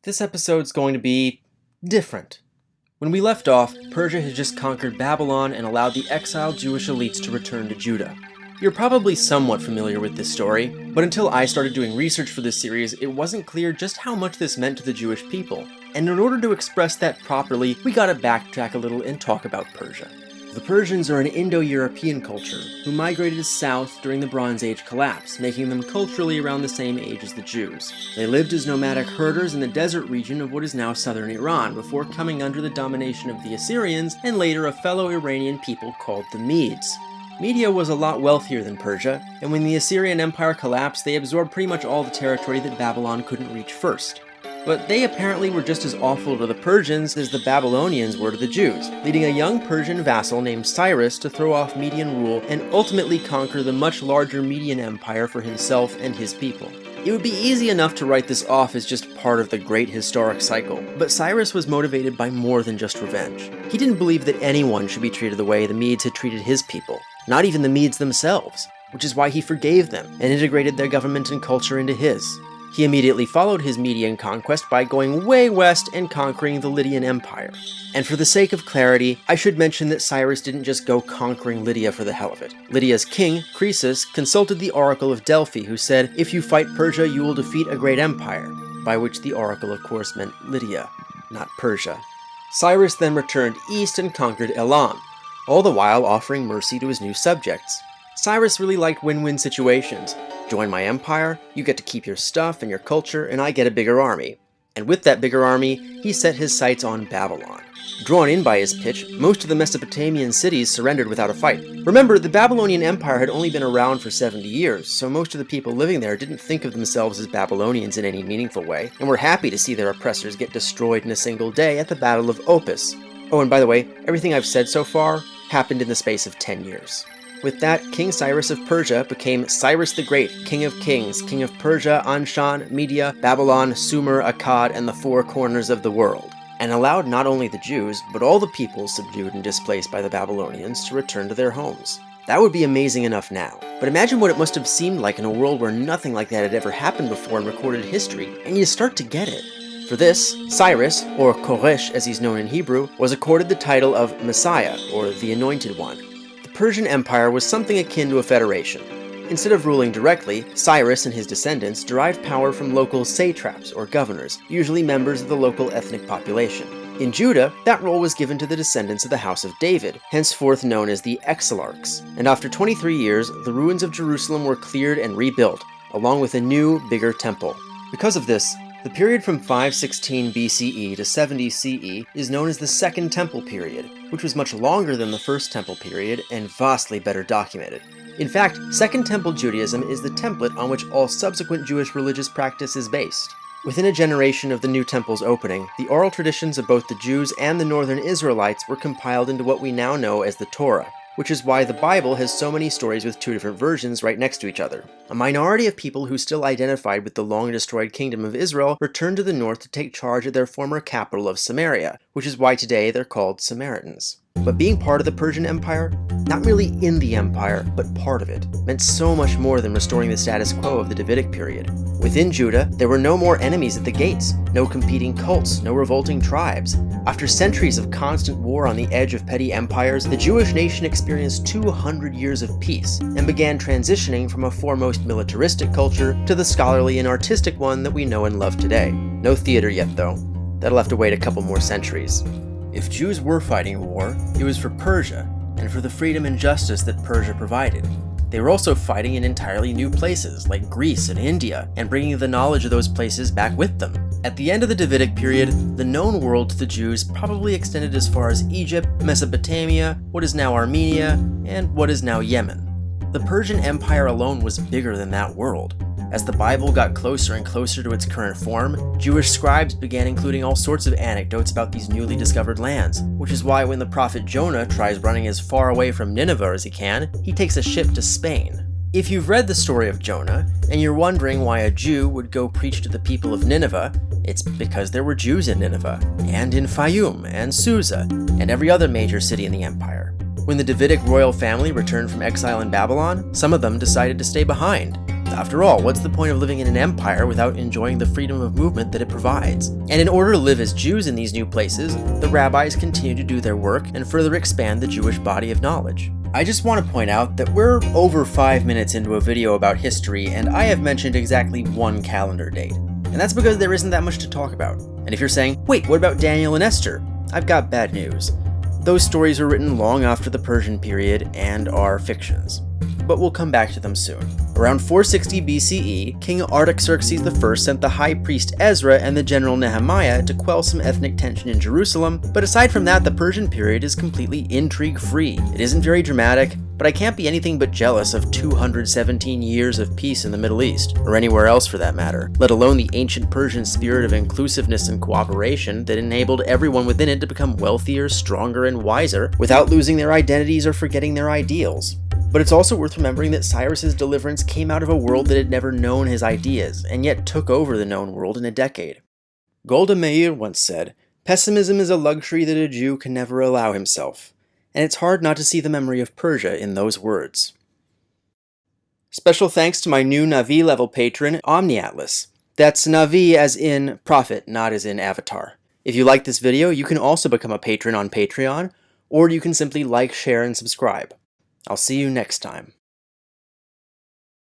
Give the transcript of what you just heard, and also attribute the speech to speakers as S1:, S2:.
S1: This episode's going to be different. When we left off, Persia had just conquered Babylon and allowed the exiled Jewish elites to return to Judah. You're probably somewhat familiar with this story, but until I started doing research for this series, it wasn't clear just how much this meant to the Jewish people. And in order to express that properly, we gotta backtrack a little and talk about Persia. The Persians are an Indo-European culture who migrated south during the Bronze Age collapse, making them culturally around the same age as the Jews. They lived as nomadic herders in the desert region of what is now southern Iran before coming under the domination of the Assyrians and later a fellow Iranian people called the Medes. Media was a lot wealthier than Persia, and when the Assyrian Empire collapsed, they absorbed pretty much all the territory that Babylon couldn't reach first. But they apparently were just as awful to the Persians as the Babylonians were to the Jews, leading a young Persian vassal named Cyrus to throw off Median rule and ultimately conquer the much larger Median Empire for himself and his people. It would be easy enough to write this off as just part of the great historic cycle, but Cyrus was motivated by more than just revenge. He didn't believe that anyone should be treated the way the Medes had treated his people, not even the Medes themselves, which is why he forgave them and integrated their government and culture into his. He immediately followed his Median conquest by going way west and conquering the Lydian Empire. And for the sake of clarity, I should mention that Cyrus didn't just go conquering Lydia for the hell of it. Lydia's king, Croesus, consulted the Oracle of Delphi, who said, "If you fight Persia, you will defeat a great empire," by which the oracle of course meant Lydia, not Persia. Cyrus then returned east and conquered Elam, all the while offering mercy to his new subjects. Cyrus really liked win-win situations. Join my empire, you get to keep your stuff and your culture, and I get a bigger army. And with that bigger army, he set his sights on Babylon. Drawn in by his pitch, most of the Mesopotamian cities surrendered without a fight. Remember, the Babylonian Empire had only been around for 70 years, so most of the people living there didn't think of themselves as Babylonians in any meaningful way, and were happy to see their oppressors get destroyed in a single day at the Battle of Opis. Oh, and by the way, everything I've said so far happened in the space of 10 years. With that, King Cyrus of Persia became Cyrus the Great, King of Kings, King of Persia, Anshan, Media, Babylon, Sumer, Akkad, and the four corners of the world, and allowed not only the Jews, but all the peoples subdued and displaced by the Babylonians to return to their homes. That would be amazing enough now, but imagine what it must have seemed like in a world where nothing like that had ever happened before in recorded history, and you start to get it. For this, Cyrus, or Koresh as he's known in Hebrew, was accorded the title of Messiah, or the Anointed One. The Persian Empire was something akin to a federation. Instead of ruling directly, Cyrus and his descendants derived power from local satraps, or governors, usually members of the local ethnic population. In Judah, that role was given to the descendants of the House of David, henceforth known as the Exilarchs, and after 23 years, the ruins of Jerusalem were cleared and rebuilt, along with a new, bigger temple. Because of this, the period from 516 BCE to 70 CE is known as the Second Temple period, which was much longer than the First Temple period and vastly better documented. In fact, Second Temple Judaism is the template on which all subsequent Jewish religious practice is based. Within a generation of the new temple's opening, the oral traditions of both the Jews and the northern Israelites were compiled into what we now know as the Torah, which is why the Bible has so many stories with two different versions right next to each other. A minority of people who still identified with the long-destroyed kingdom of Israel returned to the north to take charge of their former capital of Samaria, which is why today they're called Samaritans. But being part of the Persian Empire, not merely in the empire, but part of it, meant so much more than restoring the status quo of the Davidic period. Within Judah, there were no more enemies at the gates, no competing cults, no revolting tribes. After centuries of constant war on the edge of petty empires, the Jewish nation experienced 200 years of peace, and began transitioning from a foremost militaristic culture to the scholarly and artistic one that we know and love today. No theater yet, though. That'll have to wait a couple more centuries. If Jews were fighting a war, it was for Persia, and for the freedom and justice that Persia provided. They were also fighting in entirely new places, like Greece and India, and bringing the knowledge of those places back with them. At the end of the Davidic period, the known world to the Jews probably extended as far as Egypt, Mesopotamia, what is now Armenia, and what is now Yemen. The Persian Empire alone was bigger than that world. As the Bible got closer and closer to its current form, Jewish scribes began including all sorts of anecdotes about these newly discovered lands, which is why when the prophet Jonah tries running as far away from Nineveh as he can, he takes a ship to Spain. If you've read the story of Jonah, and you're wondering why a Jew would go preach to the people of Nineveh, it's because there were Jews in Nineveh, and in Fayum, and Susa, and every other major city in the empire. When the Davidic royal family returned from exile in Babylon, some of them decided to stay behind. After all, what's the point of living in an empire without enjoying the freedom of movement that it provides? And in order to live as Jews in these new places, the rabbis continue to do their work and further expand the Jewish body of knowledge. I just want to point out that we're over 5 minutes into a video about history, and I have mentioned exactly one calendar date. And that's because there isn't that much to talk about. And if you're saying, wait, what about Daniel and Esther? I've got bad news. Those stories were written long after the Persian period and are fictions. But we'll come back to them soon. Around 460 BCE, King Artaxerxes I sent the high priest Ezra and the general Nehemiah to quell some ethnic tension in Jerusalem, but aside from that, the Persian period is completely intrigue-free. It isn't very dramatic, but I can't be anything but jealous of 217 years of peace in the Middle East, or anywhere else for that matter, let alone the ancient Persian spirit of inclusiveness and cooperation that enabled everyone within it to become wealthier, stronger, and wiser without losing their identities or forgetting their ideals. But it's also worth remembering that Cyrus's deliverance came out of a world that had never known his ideas, and yet took over the known world in a decade. Golda Meir once said, "Pessimism is a luxury that a Jew can never allow himself," and it's hard not to see the memory of Persia in those words. Special thanks to my new Navi level patron, OmniAtlas. That's Navi as in prophet, not as in avatar. If you like this video, you can also become a patron on Patreon, or you can simply like, share, and subscribe. I'll see you next time.